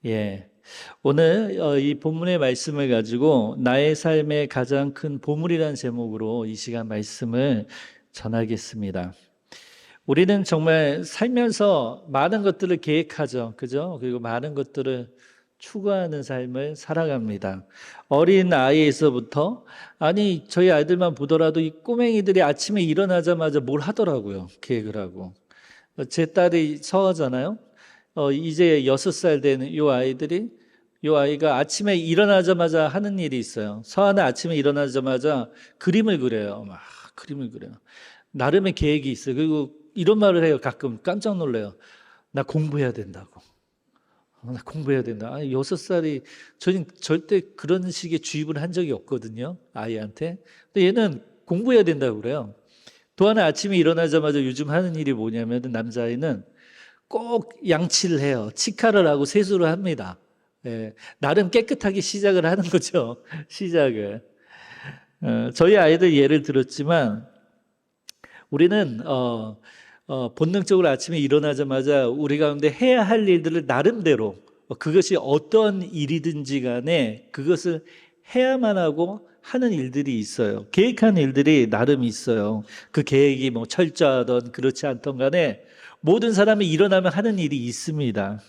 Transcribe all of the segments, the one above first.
예. 오늘 이 본문의 말씀을 가지고 나의 삶의 가장 큰 보물이라는 제목으로 이 시간 말씀을 전하겠습니다. 우리는 정말 살면서 많은 것들을 계획하죠. 그죠? 그리고 많은 것들을 추구하는 삶을 살아갑니다. 어린 아이에서부터, 아니, 저희 아이들만 보더라도 이 꼬맹이들이 아침에 일어나자마자 뭘 하더라고요. 계획을 하고. 제 딸이 서하잖아요. 이제 6살 되는 요 아이가 아침에 일어나자마자 하는 일이 있어요. 서하는 아침에 일어나자마자 그림을 그려요. 막 그림을 그려요. 나름의 계획이 있어요. 그리고 이런 말을 해요. 가끔 깜짝 놀라요. 나 공부해야 된다고. 나 공부해야 된다. 아니, 6살이, 저는 절대 그런 식의 주입을 한 적이 없거든요. 아이한테. 근데 얘는 공부해야 된다고 그래요. 또 하나 아침에 일어나자마자 요즘 하는 일이 뭐냐면 남자아이는 꼭 양치를 해요. 치카를 하고 세수를 합니다. 예, 나름 깨끗하게 시작을 하는 거죠. 시작을. 저희 아이들 예를 들었지만 우리는 본능적으로 아침에 일어나자마자 우리 가운데 해야 할 일들을 나름대로 그것이 어떤 일이든지 간에 그것을 해야만 하고 하는 일들이 있어요. 계획한 일들이 나름 있어요. 그 계획이 뭐 철저하던 그렇지 않던 간에 모든 사람이 일어나면 하는 일이 있습니다.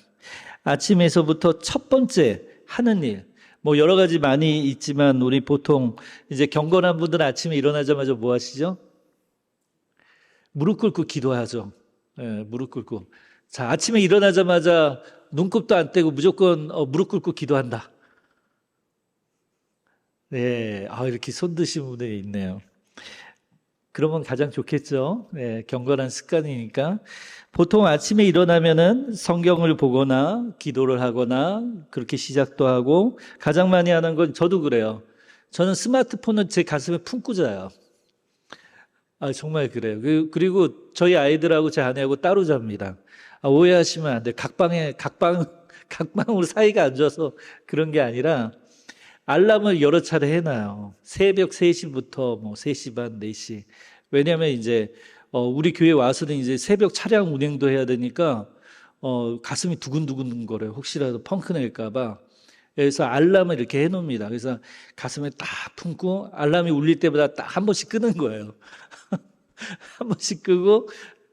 아침에서부터 첫 번째 하는 일, 뭐 여러 가지 많이 있지만 우리 보통 이제 경건한 분들은 아침에 일어나자마자 뭐 하시죠? 무릎 꿇고 기도하죠. 예, 무릎 꿇고. 자, 아침에 일어나자마자 눈곱도 안 떼고 무조건 무릎 꿇고 기도한다. 네, 이렇게 손 드신 분들이 있네요. 그러면 가장 좋겠죠. 네, 경건한 습관이니까. 보통 아침에 일어나면은 성경을 보거나 기도를 하거나 그렇게 시작도 하고 가장 많이 하는 건 저도 그래요. 저는 스마트폰을 제 가슴에 품고 자요. 정말 그래요. 그리고 저희 아이들하고 제 아내하고 따로 잡니다. 오해하시면 안 돼요. 각방으로 사이가 안 좋아서 그런 게 아니라 알람을 여러 차례 해놔요. 새벽 3시부터 뭐 3시 반, 4시. 왜냐면 이제, 우리 교회 와서는 이제 새벽 차량 운행도 해야 되니까, 가슴이 두근두근 거려요. 혹시라도 펑크 낼까봐. 그래서 알람을 이렇게 해놓습니다. 그래서 가슴에 딱 품고 알람이 울릴 때마다 딱 한 번씩 끄는 거예요. 한 번씩 끄고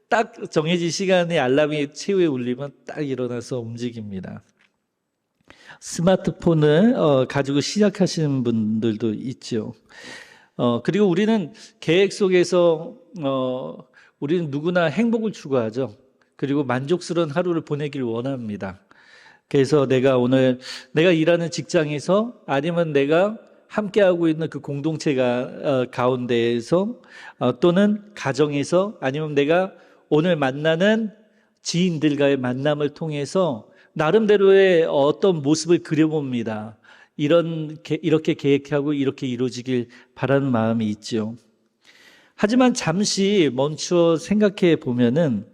딱 정해진 시간에 알람이 최후에 울리면 딱 일어나서 움직입니다. 스마트폰을 가지고 시작하시는 분들도 있죠. 그리고 우리는 계획 속에서 우리는 누구나 행복을 추구하죠. 그리고 만족스러운 하루를 보내길 원합니다. 그래서 내가 일하는 직장에서 아니면 내가 함께하고 있는 그 공동체가 가운데에서 또는 가정에서 아니면 내가 오늘 만나는 지인들과의 만남을 통해서 나름대로의 어떤 모습을 그려봅니다. 이렇게 계획하고 이렇게 이루어지길 바라는 마음이 있죠. 하지만 잠시 멈추어 생각해 보면은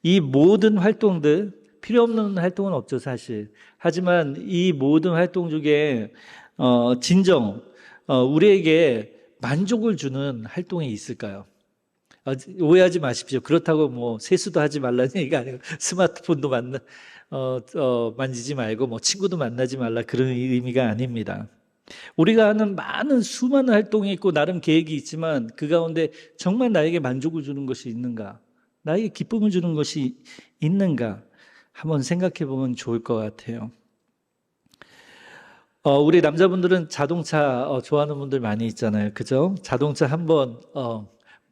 이 모든 활동들, 필요 없는 활동은 없죠, 사실. 하지만 이 모든 활동 중에 진정 우리에게 만족을 주는 활동이 있을까요? 오해하지 마십시오. 그렇다고 뭐 세수도 하지 말라는 얘기가 아니고 스마트폰도 만지지 말고 뭐 친구도 만나지 말라 그런 의미가 아닙니다. 우리가 하는 많은 수많은 활동이 있고 나름 계획이 있지만 그 가운데 정말 나에게 만족을 주는 것이 있는가? 나에게 기쁨을 주는 것이 있는가? 한번 생각해 보면 좋을 것 같아요. 우리 남자분들은 자동차 좋아하는 분들 많이 있잖아요. 그죠? 자동차 한번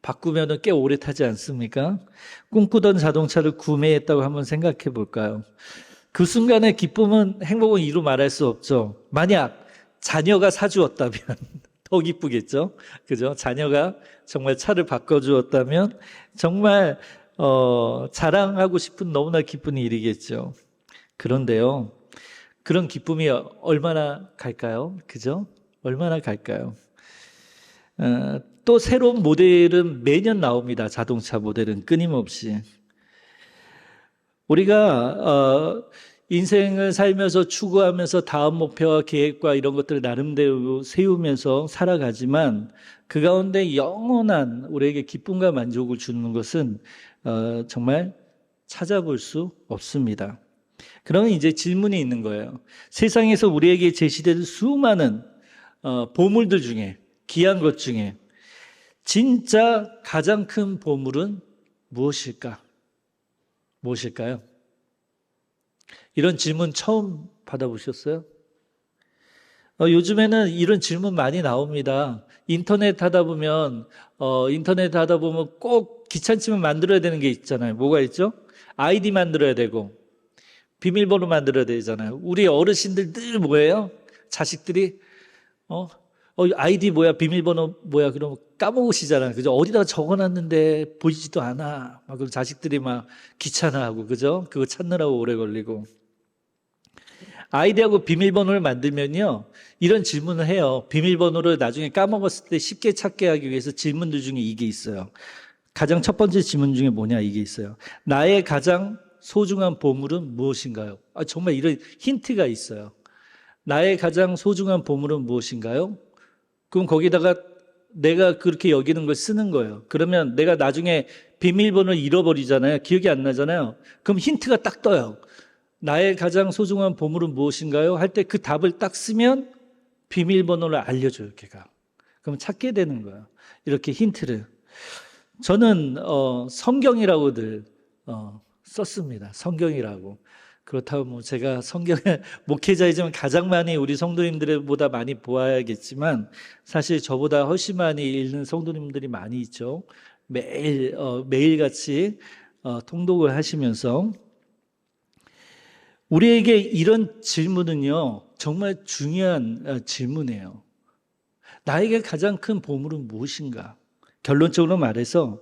바꾸면은 꽤 오래 타지 않습니까? 꿈꾸던 자동차를 구매했다고 한번 생각해 볼까요? 그 순간의 기쁨은, 행복은 이루 말할 수 없죠. 만약 자녀가 사주었다면 더 기쁘겠죠? 그죠? 자녀가 정말 차를 바꿔주었다면 정말 자랑하고 싶은 너무나 기쁜 일이겠죠. 그런데요, 그런 기쁨이 얼마나 갈까요? 그죠? 얼마나 갈까요? 또 새로운 모델은 매년 나옵니다. 자동차 모델은 끊임없이. 우리가 인생을 살면서 추구하면서 다음 목표와 계획과 이런 것들을 나름대로 세우면서 살아가지만 그 가운데 영원한 우리에게 기쁨과 만족을 주는 것은 정말 찾아볼 수 없습니다. 그러면 이제 질문이 있는 거예요. 세상에서 우리에게 제시되는 수많은 보물들 중에, 귀한 것 중에 진짜 가장 큰 보물은 무엇일까? 무엇일까요? 이런 질문 처음 받아보셨어요? 요즘에는 이런 질문 많이 나옵니다. 인터넷 하다 보면 꼭 귀찮지만 만들어야 되는 게 있잖아요. 뭐가 있죠? 아이디 만들어야 되고, 비밀번호 만들어야 되잖아요. 우리 어르신들 늘 뭐예요? 자식들이, 아이디 뭐야, 비밀번호 뭐야, 그러면 까먹으시잖아요. 그죠? 어디다가 적어놨는데 보이지도 않아. 막, 그럼 자식들이 막 귀찮아하고, 그죠? 그거 찾느라고 오래 걸리고. 아이디하고 비밀번호를 만들면요, 이런 질문을 해요. 비밀번호를 나중에 까먹었을 때 쉽게 찾게 하기 위해서 질문들 중에 이게 있어요. 가장 첫 번째 질문 중에 뭐냐, 이게 있어요. 나의 가장 소중한 보물은 무엇인가요? 정말 이런 힌트가 있어요. 나의 가장 소중한 보물은 무엇인가요? 그럼 거기다가 내가 그렇게 여기는 걸 쓰는 거예요. 그러면 내가 나중에 비밀번호를 잃어버리잖아요. 기억이 안 나잖아요. 그럼 힌트가 딱 떠요. 나의 가장 소중한 보물은 무엇인가요? 할 때 그 답을 딱 쓰면 비밀번호를 알려줘요, 걔가. 그럼 찾게 되는 거예요. 이렇게 힌트를. 저는 성경이라고들 썼습니다. 성경이라고. 그렇다고 뭐 제가 성경의 목회자이지만 가장 많이 우리 성도님들보다 많이 보아야겠지만 사실 저보다 훨씬 많이 읽는 성도님들이 많이 있죠. 매일같이 통독을 하시면서 우리에게 이런 질문은요, 정말 중요한 질문이에요. 나에게 가장 큰 보물은 무엇인가? 결론적으로 말해서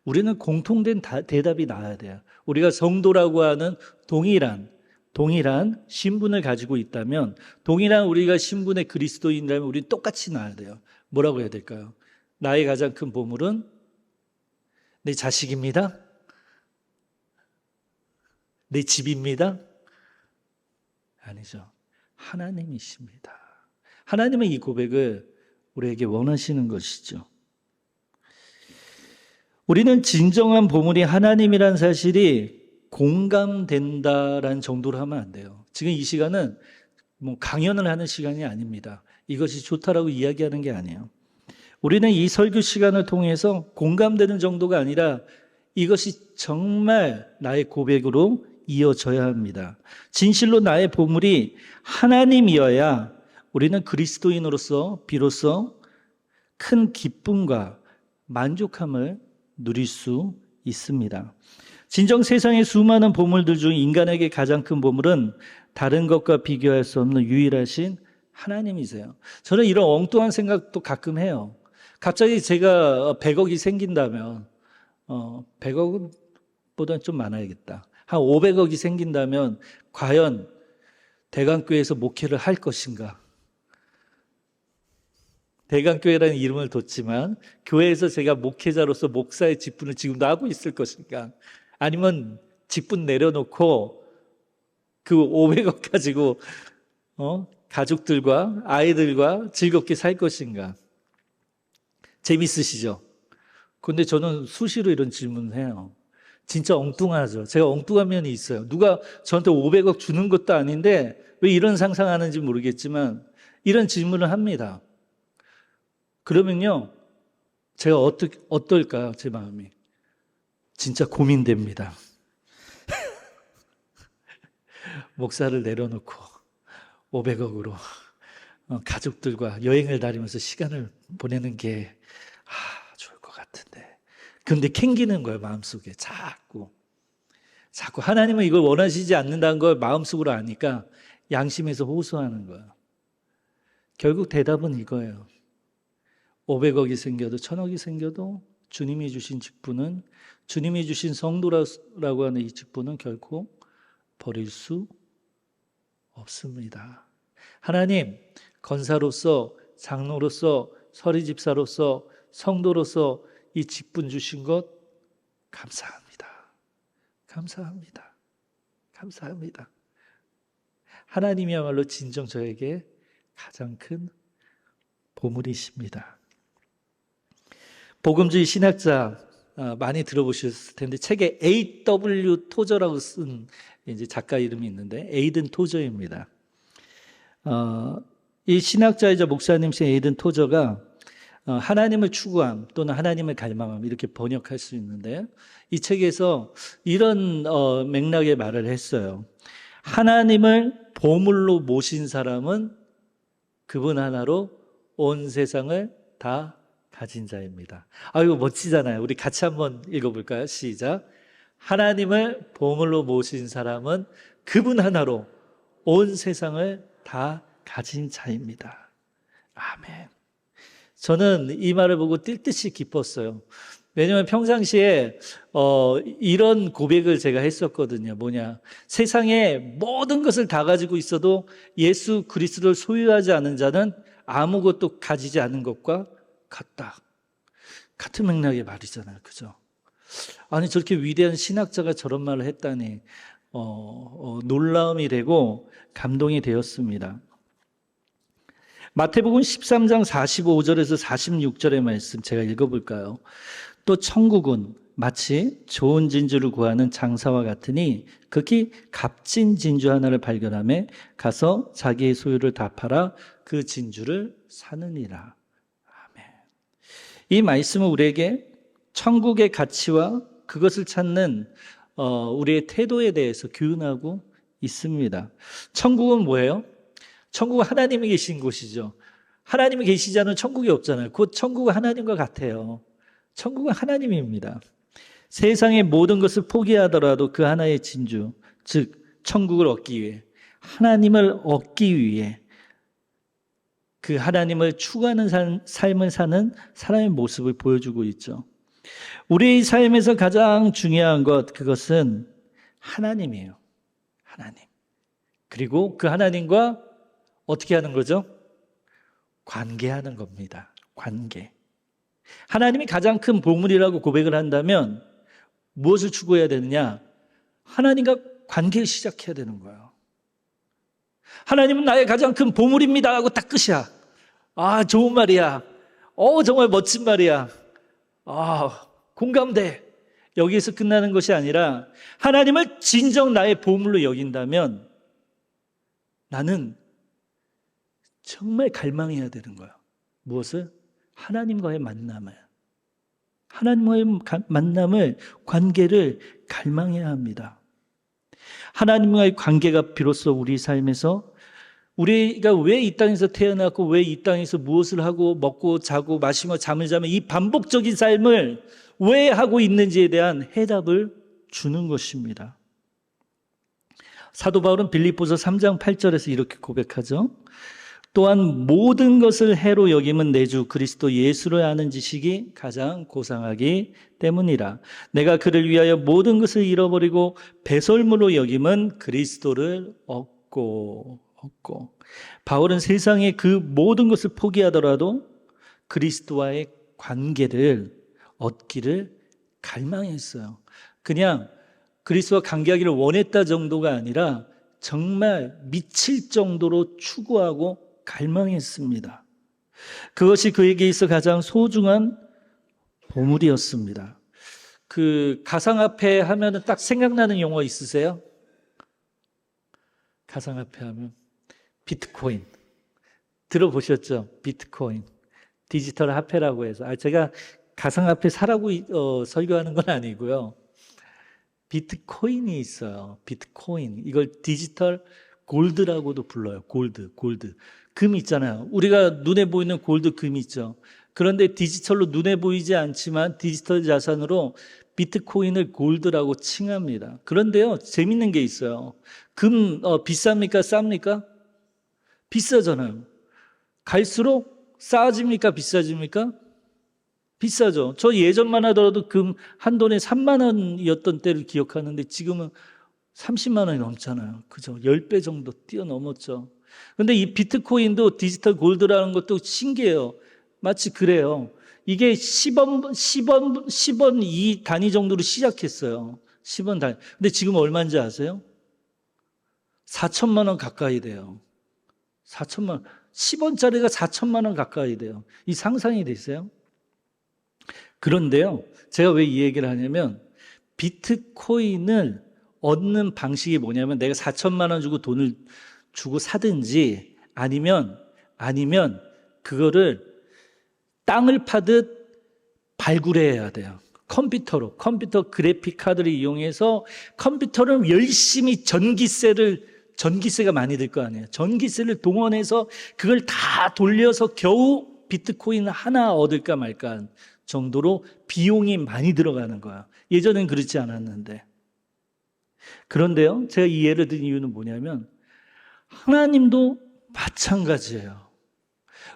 우리는 공통된 대답이 나와야 돼요. 우리가 성도라고 하는 동일한 신분을 가지고 있다면, 동일한 우리가 신분의 그리스도인이라면 우리는 똑같이 나와야 돼요. 뭐라고 해야 될까요? 나의 가장 큰 보물은 내 자식입니다. 내 집입니다. 아니죠. 하나님이십니다. 하나님은 이 고백을 우리에게 원하시는 것이죠. 우리는 진정한 보물이 하나님이란 사실이 공감된다라는 정도로 하면 안 돼요. 지금 이 시간은 뭐 강연을 하는 시간이 아닙니다. 이것이 좋다라고 이야기하는 게 아니에요. 우리는 이 설교 시간을 통해서 공감되는 정도가 아니라 이것이 정말 나의 고백으로 이어져야 합니다. 진실로 나의 보물이 하나님이어야 우리는 그리스도인으로서 비로소 큰 기쁨과 만족함을 누릴 수 있습니다. 진정 세상의 수많은 보물들 중 인간에게 가장 큰 보물은 다른 것과 비교할 수 없는 유일하신 하나님이세요. 저는 이런 엉뚱한 생각도 가끔 해요. 갑자기 제가 100억이 생긴다면 100억은 보다는 좀 많아야겠다. 한 500억이 생긴다면 과연 대강교회에서 목회를 할 것인가? 대강교회라는 이름을 뒀지만 교회에서 제가 목회자로서 목사의 직분을 지금도 하고 있을 것인가? 아니면 직분 내려놓고 그 500억 가지고 가족들과 아이들과 즐겁게 살 것인가? 재밌으시죠? 근데 저는 수시로 이런 질문을 해요. 진짜 엉뚱하죠. 제가 엉뚱한 면이 있어요. 누가 저한테 500억 주는 것도 아닌데 왜 이런 상상하는지 모르겠지만 이런 질문을 합니다. 그러면요, 제가 어떨까요? 제 마음이. 진짜 고민됩니다. 목사를 내려놓고 500억으로 가족들과 여행을 다니면서 시간을 보내는 게 좋을 것 같은데. 근데 캥기는 거예요, 마음속에. 자꾸 하나님은 이걸 원하시지 않는다는 걸 마음속으로 아니까 양심에서 호소하는 거예요. 결국 대답은 이거예요. 500억이 생겨도 1000억이 생겨도 주님이 주신 직분은, 주님이 주신 성도라고 하는 이 직분은 결코 버릴 수 없습니다. 하나님, 건사로서, 장로로서, 서리집사로서, 성도로서 이 직분 주신 것 감사합니다. 감사합니다. 감사합니다. 하나님이야말로 진정 저에게 가장 큰 보물이십니다. 복음주의 신학자 많이 들어보셨을 텐데 책에 A.W. 토저라고 쓴 이제 작가 이름이 있는데 에이든 토저입니다. 이 신학자이자 목사님이신 에이든 토저가 하나님을 추구함 또는 하나님을 갈망함 이렇게 번역할 수 있는데 이 책에서 이런 맥락의 말을 했어요. 하나님을 보물로 모신 사람은 그분 하나로 온 세상을 다 가진 자입니다. 이거 멋지잖아요. 우리 같이 한번 읽어볼까요? 시작. 하나님을 보물로 모신 사람은 그분 하나로 온 세상을 다 가진 자입니다. 아멘. 저는 이 말을 보고 뛸 듯이 기뻤어요. 왜냐하면 평상시에 이런 고백을 제가 했었거든요. 뭐냐, 세상에 모든 것을 다 가지고 있어도 예수 그리스도를 소유하지 않은 자는 아무것도 가지지 않은 것과 같다. 같은 맥락의 말이잖아요. 그죠? 아니, 저렇게 위대한 신학자가 저런 말을 했다니 놀라움이 되고 감동이 되었습니다. 마태복음 13장 45절에서 46절의 말씀 제가 읽어볼까요? 또 천국은 마치 좋은 진주를 구하는 장사와 같으니 극히 값진 진주 하나를 발견하며 가서 자기의 소유를 다 팔아 그 진주를 사느니라. 아멘. 이 말씀은 우리에게 천국의 가치와 그것을 찾는 우리의 태도에 대해서 교훈하고 있습니다. 천국은 뭐예요? 천국은 하나님이 계신 곳이죠. 하나님이 계시지 않으면 천국이 없잖아요. 곧 천국은 하나님과 같아요. 천국은 하나님입니다. 세상의 모든 것을 포기하더라도 그 하나의 진주, 즉 천국을 얻기 위해, 하나님을 얻기 위해 그 하나님을 추구하는 삶을 사는 사람의 모습을 보여주고 있죠. 우리의 삶에서 가장 중요한 것, 그것은 하나님이에요. 하나님. 그리고 그 하나님과 어떻게 하는 거죠? 관계하는 겁니다. 관계. 하나님이 가장 큰 보물이라고 고백을 한다면 무엇을 추구해야 되느냐? 하나님과 관계를 시작해야 되는 거예요. 하나님은 나의 가장 큰 보물입니다 하고 딱 끝이야. 좋은 말이야. 정말 멋진 말이야. 공감돼. 여기에서 끝나는 것이 아니라 하나님을 진정 나의 보물로 여긴다면 나는 정말 갈망해야 되는 거예요. 무엇을? 하나님과의 만남을. 하나님과의 만남을, 관계를 갈망해야 합니다. 하나님과의 관계가 비로소 우리 삶에서 우리가 왜 이 땅에서 태어났고 왜 이 땅에서 무엇을 하고 먹고 자고 마시며 잠을 자면 이 반복적인 삶을 왜 하고 있는지에 대한 해답을 주는 것입니다. 사도 바울은 빌립보서 3장 8절에서 이렇게 고백하죠. 또한 모든 것을 해로 여김은 내 주 그리스도 예수를 아는 지식이 가장 고상하기 때문이라. 내가 그를 위하여 모든 것을 잃어버리고 배설물로 여김은 그리스도를 얻고. 바울은 세상의 그 모든 것을 포기하더라도 그리스도와의 관계를 얻기를 갈망했어요. 그냥 그리스도와 관계하기를 원했다 정도가 아니라 정말 미칠 정도로 추구하고 갈망했습니다. 그것이 그에게 있어 가장 소중한 보물이었습니다. 그 가상화폐 하면은 딱 생각나는 용어 있으세요? 가상화폐 하면 비트코인 들어보셨죠? 비트코인 디지털 화폐라고 해서 제가 가상화폐 사라고 설교하는 건 아니고요. 비트코인이 있어요. 비트코인. 이걸 디지털 골드라고도 불러요. 골드. 금 있잖아요. 우리가 눈에 보이는 골드 금이 있죠. 그런데 디지털로 눈에 보이지 않지만 디지털 자산으로 비트코인을 골드라고 칭합니다. 그런데요, 재밌는 게 있어요. 금 비쌉니까? 쌉니까? 비싸잖아요. 갈수록 싸집니까? 비싸집니까? 비싸죠. 저 예전만 하더라도 금 한 돈에 3만 원이었던 때를 기억하는데 지금은 30만 원이 넘잖아요. 그죠? 10배 정도 뛰어넘었죠. 근데 이 비트코인도 디지털 골드라는 것도 신기해요. 마치 그래요. 이게 10원 이 단위 정도로 시작했어요. 10원 단위. 근데 지금 얼마인지 아세요? 4천만 원 가까이 돼요. 4천만 원. 10원짜리가 4천만 원 가까이 돼요. 이 상상이 되세요? 그런데요, 제가 왜 이 얘기를 하냐면 비트코인을 얻는 방식이 뭐냐면 내가 4천만 원 주고 돈을 주고 사든지 아니면 그거를 땅을 파듯 발굴해야 돼요. 컴퓨터 그래픽 카드를 이용해서 컴퓨터를 열심히 전기세가 많이 들 거 아니에요. 전기세를 동원해서 그걸 다 돌려서 겨우 비트코인 하나 얻을까 말까 정도로 비용이 많이 들어가는 거야. 예전엔 그렇지 않았는데. 그런데요, 제가 이 예를 든 이유는 뭐냐면 하나님도 마찬가지예요.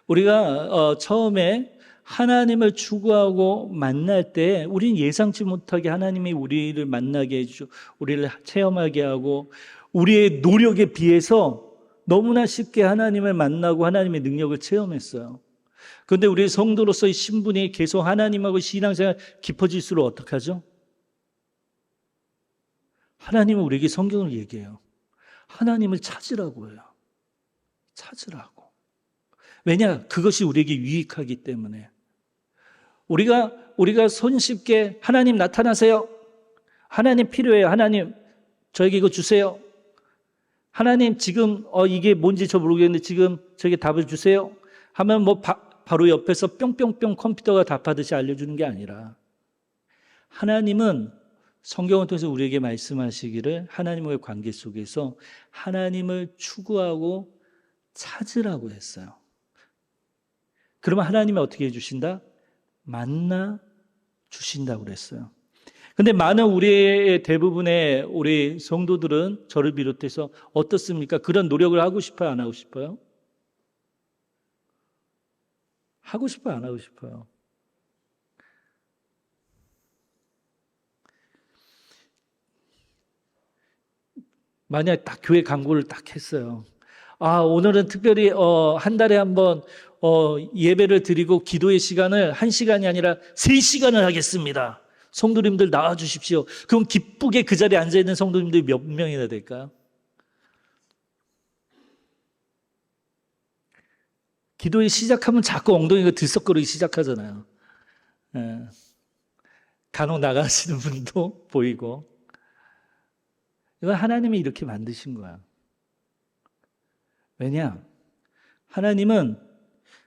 우리가 처음에 하나님을 추구하고 만날 때 우리는 예상치 못하게 하나님이 우리를 만나게 해주고 우리를 체험하게 하고 우리의 노력에 비해서 너무나 쉽게 하나님을 만나고 하나님의 능력을 체험했어요. 그런데 우리 성도로서의 신분이 계속 하나님하고 신앙생활 깊어질수록 어떻게 하죠? 하나님은 우리에게 성경을 얘기해요. 하나님을 찾으라고 해요. 찾으라고. 왜냐? 그것이 우리에게 유익하기 때문에. 우리가 손쉽게 하나님 나타나세요. 하나님 필요해요. 하나님 저에게 이거 주세요. 하나님 지금 이게 뭔지 저 모르겠는데 지금 저에게 답을 주세요. 하면 뭐 바로 옆에서 뿅뿅뿅 컴퓨터가 답하듯이 알려주는 게 아니라 하나님은 성경을 통해서 우리에게 말씀하시기를 하나님과의 관계 속에서 하나님을 추구하고 찾으라고 했어요. 그러면 하나님이 어떻게 해주신다? 만나 주신다고 그랬어요. 근데 많은 우리의 대부분의 우리 성도들은 저를 비롯해서 어떻습니까? 그런 노력을 하고 싶어요? 안 하고 싶어요? 하고 싶어요? 안 하고 싶어요? 만약 딱 교회 광고를 딱 했어요. 오늘은 특별히 한 달에 한 번 예배를 드리고 기도의 시간을 1시간이 아니라 3시간을 하겠습니다. 성도님들 나와 주십시오. 그럼 기쁘게 그 자리에 앉아 있는 성도님들이 몇 명이나 될까요? 기도에 시작하면 자꾸 엉덩이가 들썩거리기 시작하잖아요. 간혹 나가시는 분도 보이고. 이건 하나님이 이렇게 만드신 거야. 왜냐? 하나님은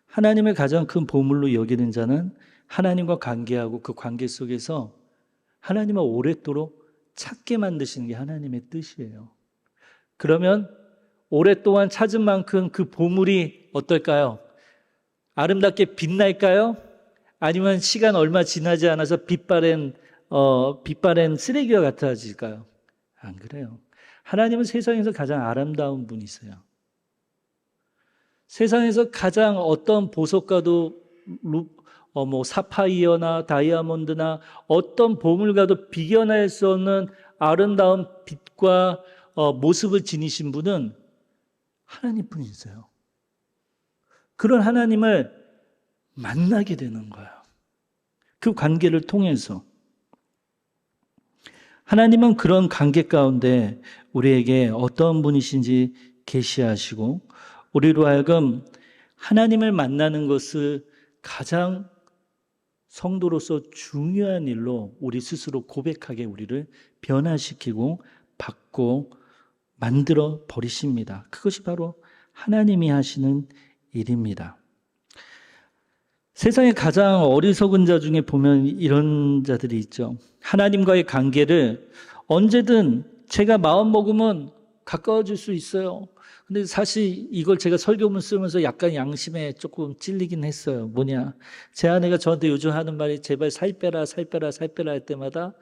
하나님을 가장 큰 보물로 여기는 자는 하나님과 관계하고 그 관계 속에서 하나님을 오랫도록 찾게 만드시는 게 하나님의 뜻이에요. 그러면 오랫동안 찾은 만큼 그 보물이 어떨까요? 아름답게 빛날까요? 아니면 시간 얼마 지나지 않아서 빛바랜 쓰레기와 같아질까요? 안 그래요. 하나님은 세상에서 가장 아름다운 분이세요. 세상에서 가장 어떤 보석과도 사파이어나 다이아몬드나 어떤 보물과도 비견할 수 없는 아름다운 빛과 모습을 지니신 분은 하나님뿐이세요. 그런 하나님을 만나게 되는 거예요. 그 관계를 통해서. 하나님은 그런 관계 가운데 우리에게 어떤 분이신지 계시하시고 우리로 하여금 하나님을 만나는 것을 가장 성도로서 중요한 일로 우리 스스로 고백하게 우리를 변화시키고 바꿔 만들어 버리십니다. 그것이 바로 하나님이 하시는 일입니다. 세상에 가장 어리석은 자 중에 보면 이런 자들이 있죠. 하나님과의 관계를 언제든 제가 마음 먹으면 가까워질 수 있어요. 근데 사실 이걸 제가 설교문 쓰면서 약간 양심에 조금 찔리긴 했어요. 뭐냐? 제 아내가 저한테 요즘 하는 말이 제발 살 빼라 할 때마다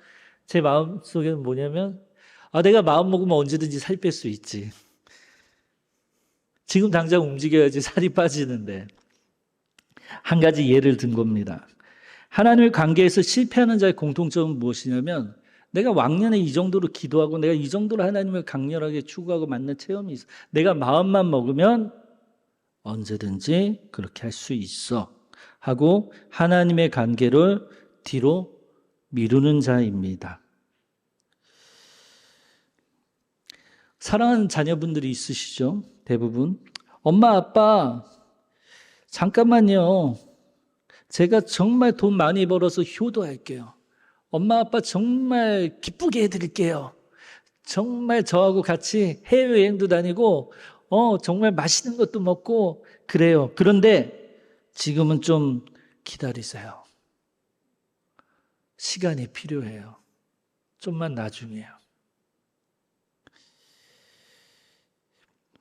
제 마음속에는 뭐냐면 내가 마음 먹으면 언제든지 살 뺄 수 있지. 지금 당장 움직여야지 살이 빠지는데. 한 가지 예를 든 겁니다. 하나님의 관계에서 실패하는 자의 공통점은 무엇이냐면 내가 왕년에 이 정도로 기도하고 내가 이 정도로 하나님을 강렬하게 추구하고 만난 체험이 있어. 내가 마음만 먹으면 언제든지 그렇게 할 수 있어 하고 하나님의 관계를 뒤로 미루는 자입니다. 사랑하는 자녀분들이 있으시죠? 대부분. 엄마, 아빠, 잠깐만요. 제가 정말 돈 많이 벌어서 효도할게요. 엄마, 아빠 정말 기쁘게 해드릴게요. 정말 저하고 같이 해외여행도 다니고 정말 맛있는 것도 먹고 그래요. 그런데 지금은 좀 기다리세요. 시간이 필요해요. 좀만 나중에요.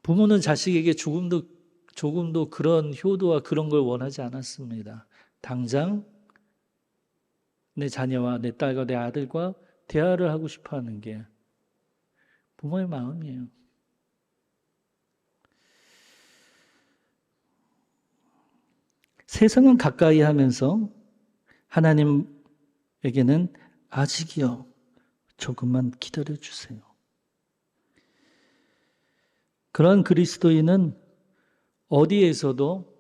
부모는 자식에게 조금도 그런 효도와 그런 걸 원하지 않았습니다. 당장 내 자녀와 내 딸과 내 아들과 대화를 하고 싶어 하는 게 부모의 마음이에요. 세상은 가까이 하면서 하나님에게는 아직이요, 조금만 기다려 주세요. 그런 그리스도인은 어디에서도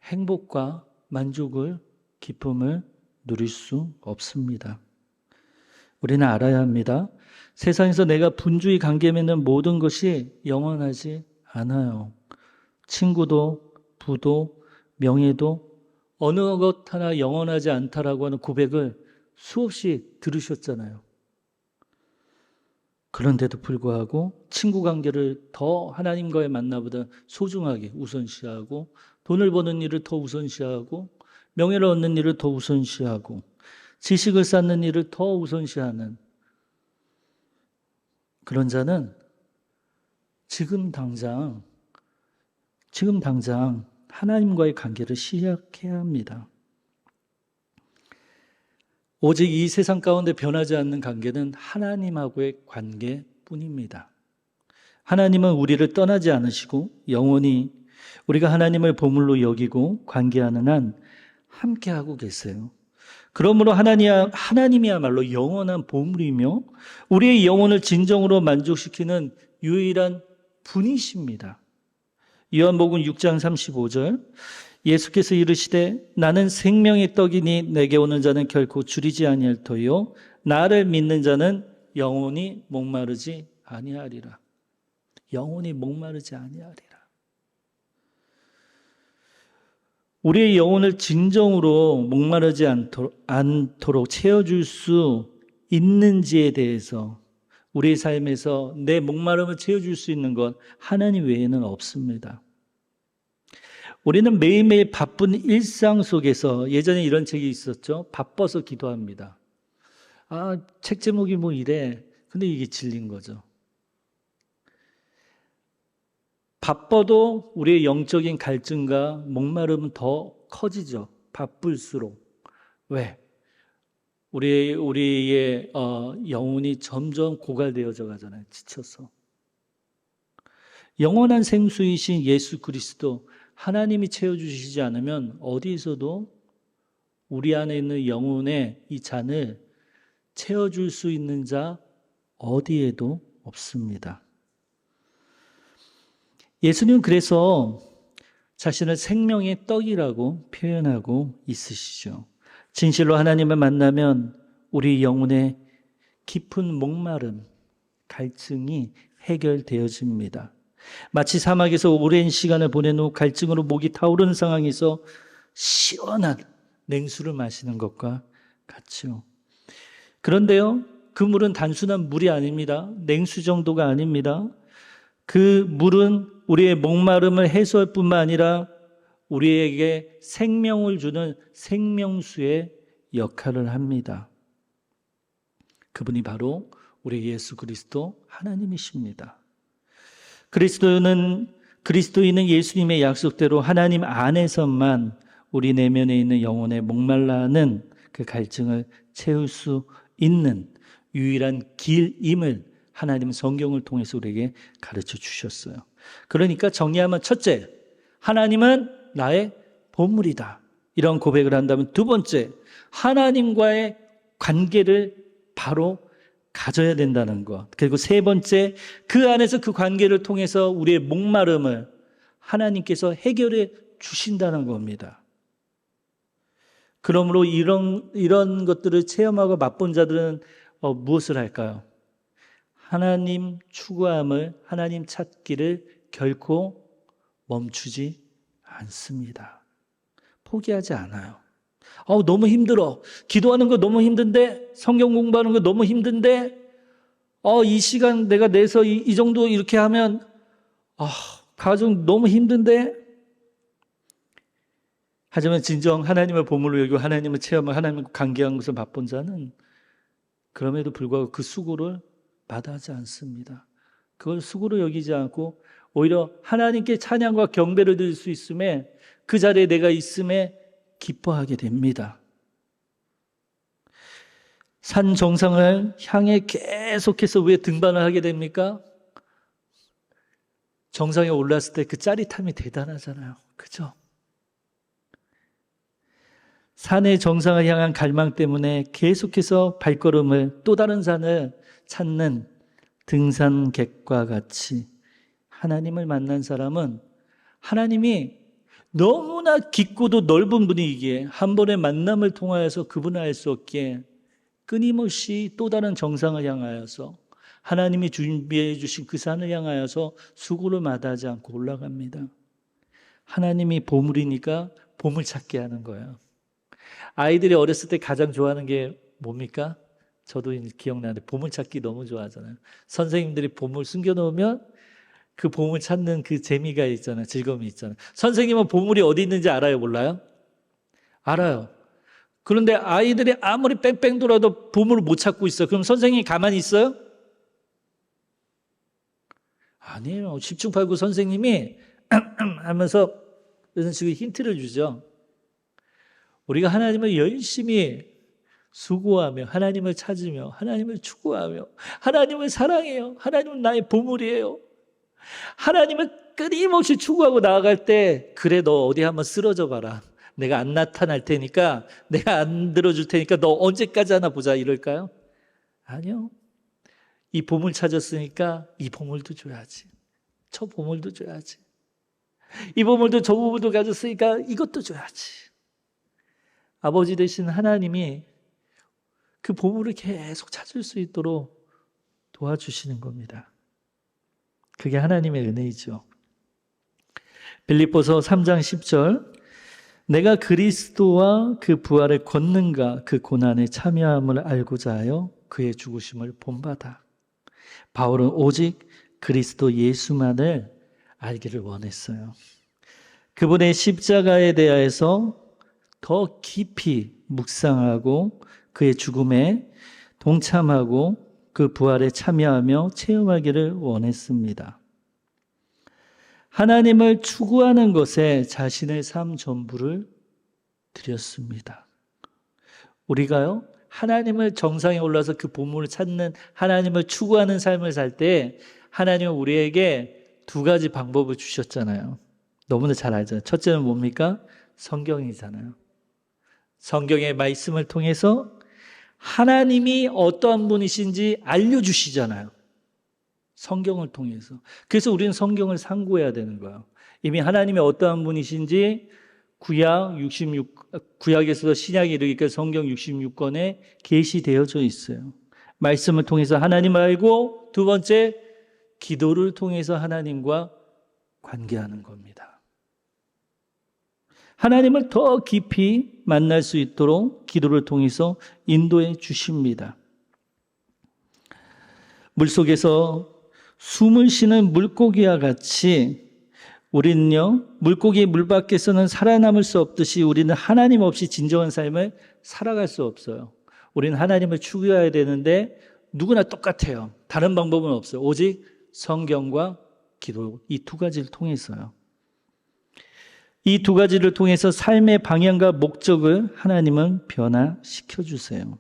행복과 만족을, 기쁨을 누릴 수 없습니다. 우리는 알아야 합니다. 세상에서 내가 분주히 관계 맺는 모든 것이 영원하지 않아요. 친구도, 부도, 명예도 어느 것 하나 영원하지 않다라고 하는 고백을 수없이 들으셨잖아요. 그런데도 불구하고 친구 관계를 더 하나님과의 만남보다 소중하게 우선시하고, 돈을 버는 일을 더 우선시하고, 명예를 얻는 일을 더 우선시하고, 지식을 쌓는 일을 더 우선시하는 그런 자는 지금 당장 하나님과의 관계를 시작해야 합니다. 오직 이 세상 가운데 변하지 않는 관계는 하나님하고의 관계뿐입니다. 하나님은 우리를 떠나지 않으시고 영원히 우리가 하나님을 보물로 여기고 관계하는 한 함께하고 계세요. 그러므로 하나님이야말로 영원한 보물이며 우리의 영혼을 진정으로 만족시키는 유일한 분이십니다. 요한복음 6장 35절, 예수께서 이르시되 나는 생명의 떡이니 내게 오는 자는 결코 줄이지 아니할 터요 나를 믿는 자는 영원히 목마르지 아니하리라. 영원히 목마르지 아니하리라. 우리의 영혼을 진정으로 목마르지 않도록 채워줄 수 있는지에 대해서, 우리의 삶에서 내 목마름을 채워줄 수 있는 것 하나님 외에는 없습니다. 우리는 매일매일 바쁜 일상 속에서, 예전에 이런 책이 있었죠. 바빠서 기도합니다. 책 제목이 뭐 이래. 근데 이게 진리인 거죠. 바빠도 우리의 영적인 갈증과 목마름은 더 커지죠. 바쁠수록. 왜? 우리의 영혼이 점점 고갈되어져 가잖아요. 지쳐서. 영원한 생수이신 예수 그리스도, 하나님이 채워주시지 않으면 어디에서도 우리 안에 있는 영혼의 이 잔을 채워줄 수 있는 자 어디에도 없습니다. 예수님은 그래서 자신을 생명의 떡이라고 표현하고 있으시죠. 진실로 하나님을 만나면 우리 영혼의 깊은 목마름, 갈증이 해결되어집니다. 마치 사막에서 오랜 시간을 보낸 후 갈증으로 목이 타오르는 상황에서 시원한 냉수를 마시는 것과 같죠. 그런데요, 그 물은 단순한 물이 아닙니다. 냉수 정도가 아닙니다. 그 물은 우리의 목마름을 해소할 뿐만 아니라 우리에게 생명을 주는 생명수의 역할을 합니다. 그분이 바로 우리 예수 그리스도 하나님이십니다. 그리스도인은 예수님의 약속대로 하나님 안에서만 우리 내면에 있는 영혼의 목말라하는 그 갈증을 채울 수 있는 유일한 길임을 하나님은 성경을 통해서 우리에게 가르쳐 주셨어요. 그러니까 정리하면, 첫째, 하나님은 나의 보물이다. 이런 고백을 한다면, 두 번째, 하나님과의 관계를 바로 가져야 된다는 것. 그리고 세 번째, 그 안에서 그 관계를 통해서 우리의 목마름을 하나님께서 해결해 주신다는 겁니다. 그러므로 이런 것들을 체험하고 맛본 자들은 무엇을 할까요? 하나님 추구함을, 하나님 찾기를 결코 멈추지 않습니다. 포기하지 않아요. 너무 힘들어. 기도하는 거 너무 힘든데, 성경 공부하는 거 너무 힘든데, 이 시간 내가 내서 이 정도 이렇게 하면 가정 너무 힘든데. 하지만 진정 하나님의 보물을 여기고 하나님을 체험하고 하나님과 관계한 것을 맛본 자는 그럼에도 불구하고 그 수고를 마다하지 않습니다. 그걸 수고로 여기지 않고 오히려 하나님께 찬양과 경배를 드릴 수 있음에, 그 자리에 내가 있음에 기뻐하게 됩니다. 산 정상을 향해 계속해서 왜 등반을 하게 됩니까? 정상에 올랐을 때 그 짜릿함이 대단하잖아요. 그죠? 산의 정상을 향한 갈망 때문에 계속해서 발걸음을, 또 다른 산을 찾는 등산객과 같이 하나님을 만난 사람은 하나님이 너무나 깊고도 넓은 분이기에 한 번의 만남을 통하여서 그분을 알 수 없기에 끊임없이 또 다른 정상을 향하여서 하나님이 준비해 주신 그 산을 향하여서 수고를 마다하지 않고 올라갑니다. 하나님이 보물이니까 보물 찾게 하는 거예요. 아이들이 어렸을 때 가장 좋아하는 게 뭡니까? 저도 기억나는데 보물 찾기 너무 좋아하잖아요. 선생님들이 보물 숨겨놓으면 그 보물 찾는 그 재미가 있잖아요. 즐거움이 있잖아요. 선생님은 보물이 어디 있는지 알아요? 몰라요? 알아요. 그런데 아이들이 아무리 뺑뺑 돌아도 보물을 못 찾고 있어요. 그럼 선생님이 가만히 있어요? 아니에요. 10중 8구 선생님이 하면서 이런 식으로 힌트를 주죠. 우리가 하나님을 열심히 수고하며 하나님을 찾으며 하나님을 추구하며 하나님을 사랑해요. 하나님은 나의 보물이에요. 하나님을 끊임없이 추구하고 나아갈 때, 그래 너 어디 한번 쓰러져 봐라. 내가 안 나타날 테니까, 내가 안 들어줄 테니까 너 언제까지 하나 보자 이럴까요? 아니요. 이 보물 찾았으니까 이 보물도 줘야지. 저 보물도 줘야지. 이 보물도 저 보물도 가졌으니까 이것도 줘야지. 아버지 되신 하나님이 그 보물을 계속 찾을 수 있도록 도와주시는 겁니다. 그게 하나님의 은혜이죠. 빌립보서 3장 10절, 내가 그리스도와 그 부활을 걷는가 그 고난에 참여함을 알고자 하여 그의 죽으심을 본받아. 바울은 오직 그리스도 예수만을 알기를 원했어요. 그분의 십자가에 대하여서 더 깊이 묵상하고 그의 죽음에 동참하고 그 부활에 참여하며 체험하기를 원했습니다. 하나님을 추구하는 것에 자신의 삶 전부를 드렸습니다. 우리가요, 하나님을 정상에 올라서 그 보물을 찾는, 하나님을 추구하는 삶을 살 때 하나님은 우리에게 두 가지 방법을 주셨잖아요. 너무나 잘 알잖아요. 첫째는 뭡니까? 성경이잖아요. 성경의 말씀을 통해서 하나님이 어떠한 분이신지 알려주시잖아요. 성경을 통해서. 그래서 우리는 성경을 상고해야 되는 거예요. 이미 하나님이 어떠한 분이신지 구약에서 신약에 이르기까지 성경 66권에 계시되어져 있어요. 말씀을 통해서 하나님을 알고, 두 번째, 기도를 통해서 하나님과 관계하는 겁니다. 하나님을 더 깊이 만날 수 있도록 기도를 통해서 인도해 주십니다. 물속에서 숨을 쉬는 물고기와 같이 우리는요, 물고기 물 밖에서는 살아남을 수 없듯이 우리는 하나님 없이 진정한 삶을 살아갈 수 없어요. 우리는 하나님을 추구해야 되는데 누구나 똑같아요. 다른 방법은 없어요. 오직 성경과 기도, 이 두 가지를 통해서요. 이 두 가지를 통해서 삶의 방향과 목적을 하나님은 변화시켜 주세요.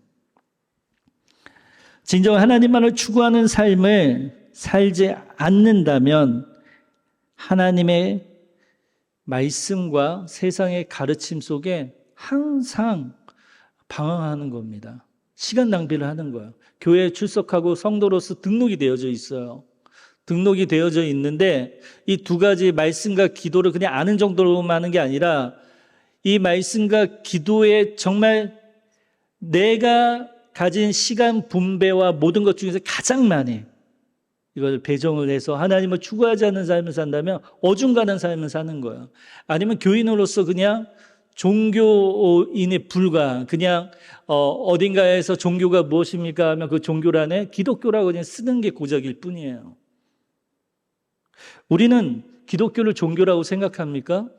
진정 하나님만을 추구하는 삶을 살지 않는다면 하나님의 말씀과 세상의 가르침 속에 항상 방황하는 겁니다. 시간 낭비를 하는 거예요. 교회에 출석하고 성도로서 등록이 되어져 있어요. 등록이 되어져 있는데 이 두 가지 말씀과 기도를 그냥 아는 정도로만 하는 게 아니라 이 말씀과 기도에 정말 내가 가진 시간 분배와 모든 것 중에서 가장 많이 이걸 배정을 해서 하나님을 추구하지 않는 삶을 산다면 어중간한 삶을 사는 거예요. 아니면 교인으로서 그냥 종교인에 불과한, 그냥 어딘가에서 종교가 무엇입니까 하면 그 종교란에 기독교라고 그냥 쓰는 게 고작일 뿐이에요. 우리는 기독교를 종교라고 생각합니까?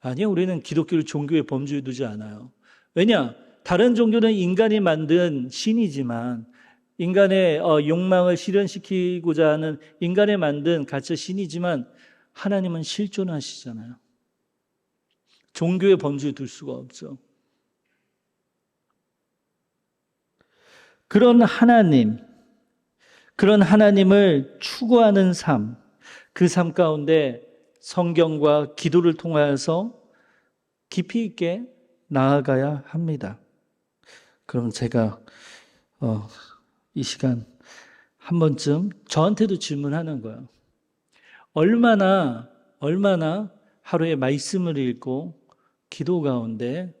아니요, 우리는 기독교를 종교의 범주에 두지 않아요. 왜냐? 다른 종교는 인간이 만든 신이지만, 인간의 욕망을 실현시키고자 하는 인간이 만든 가짜 신이지만, 하나님은 실존하시잖아요. 종교의 범주에 둘 수가 없죠. 그런 하나님을 추구하는 삶, 그 삶 가운데 성경과 기도를 통하여서 깊이 있게 나아가야 합니다. 그럼 제가 이 시간 한 번쯤 저한테도 질문하는 거예요. 얼마나 하루에 말씀을 읽고 기도 가운데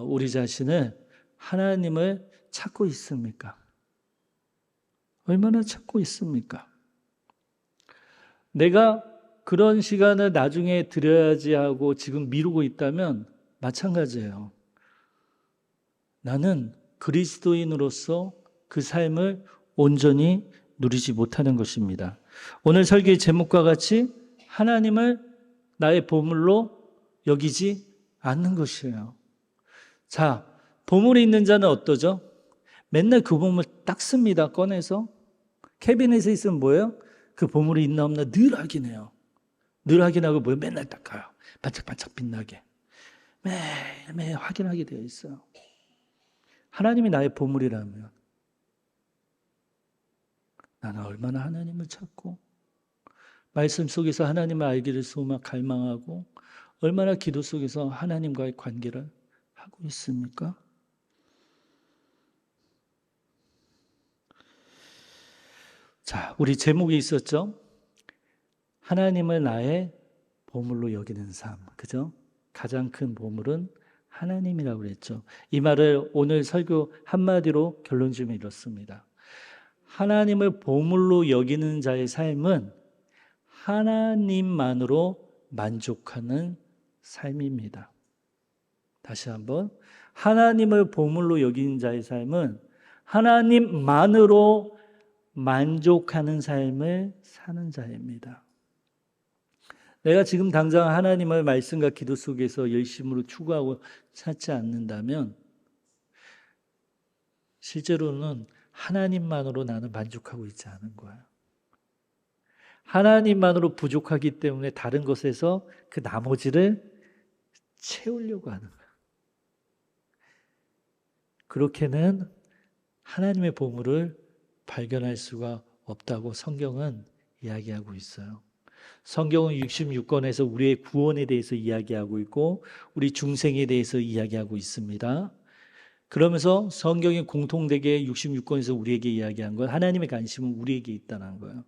우리 자신을 하나님을 찾고 있습니까? 얼마나 찾고 있습니까? 내가 그런 시간을 나중에 드려야지 하고 지금 미루고 있다면 마찬가지예요. 나는 그리스도인으로서 그 삶을 온전히 누리지 못하는 것입니다. 오늘 설교의 제목과 같이 하나님을 나의 보물로 여기지 않는 것이에요. 자, 보물이 있는 자는 어떠죠? 맨날 그 보물 닦습니다. 꺼내서. 캐비넷에 있으면 뭐예요? 그 보물이 있나 없나 늘 확인해요. 늘 확인하고 뭐예요? 맨날 닦아요. 반짝반짝 빛나게. 매일 확인하게 되어 있어요. 하나님이 나의 보물이라면 나는 얼마나 하나님을 찾고 말씀 속에서 하나님을 알기를 소망 갈망하고 얼마나 기도 속에서 하나님과의 관계를 하고 있습니까? 자, 우리 제목이 있었죠? 하나님을 나의 보물로 여기는 삶. 그죠? 가장 큰 보물은 하나님이라고 그랬죠. 이 말을 오늘 설교 한마디로 결론 지으면 이렇습니다. 하나님을 보물로 여기는 자의 삶은 하나님만으로 만족하는 삶입니다. 다시 한번. 하나님을 보물로 여기는 자의 삶은 하나님만으로 만족하는 삶을 사는 자입니다. 내가 지금 당장 하나님을 말씀과 기도 속에서 열심으로 추구하고 찾지 않는다면 실제로는 하나님만으로 나는 만족하고 있지 않은 거예요. 하나님만으로 부족하기 때문에 다른 것에서 그 나머지를 채우려고 하는 거예요. 그렇게는 하나님의 보물을 발견할 수가 없다고 성경은 이야기하고 있어요. 성경은 66권에서 우리의 구원에 대해서 이야기하고 있고 우리 중생에 대해서 이야기하고 있습니다. 그러면서 성경이 공통되게 66권에서 우리에게 이야기한 건 하나님의 관심은 우리에게 있다는 거예요.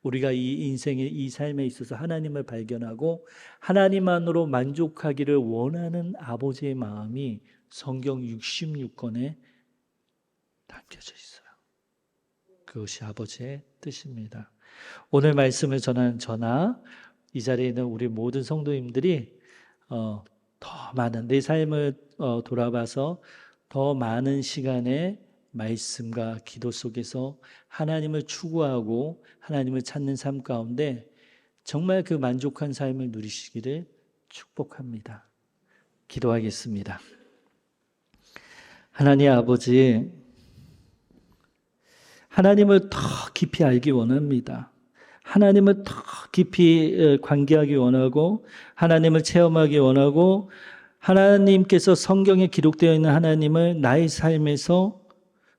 우리가 이 인생의 이 삶에 있어서 하나님을 발견하고 하나님만으로 만족하기를 원하는 아버지의 마음이 성경 66권에 담겨져 있어요. 그것이 아버지의 뜻입니다. 오늘 말씀을 전하는 저나 이 자리에 있는 우리 모든 성도님들이 더 많은 내 삶을 돌아봐서 더 많은 시간에 말씀과 기도 속에서 하나님을 추구하고 하나님을 찾는 삶 가운데 정말 그 만족한 삶을 누리시기를 축복합니다. 기도하겠습니다. 하나님 아버지, 하나님을 더 깊이 알기 원합니다. 하나님을 더 깊이 관계하기 원하고 하나님을 체험하기 원하고 하나님께서 성경에 기록되어 있는 하나님을 나의 삶에서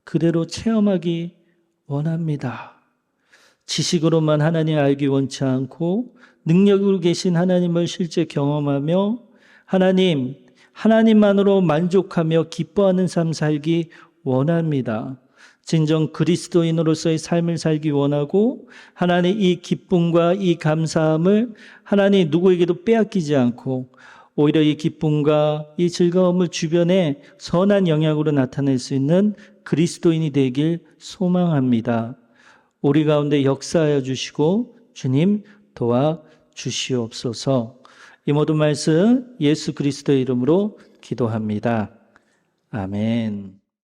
그대로 체험하기 원합니다. 지식으로만 하나님 알기 원치 않고 능력으로 계신 하나님을 실제 경험하며 하나님만으로 만족하며 기뻐하는 삶 살기 원합니다. 진정 그리스도인으로서의 삶을 살기 원하고 하나님 이 기쁨과 이 감사함을 하나님 누구에게도 빼앗기지 않고 오히려 이 기쁨과 이 즐거움을 주변에 선한 영향으로 나타낼 수 있는 그리스도인이 되길 소망합니다. 우리 가운데 역사하여 주시고 주님 도와주시옵소서. 이 모든 말씀 예수 그리스도의 이름으로 기도합니다. 아멘.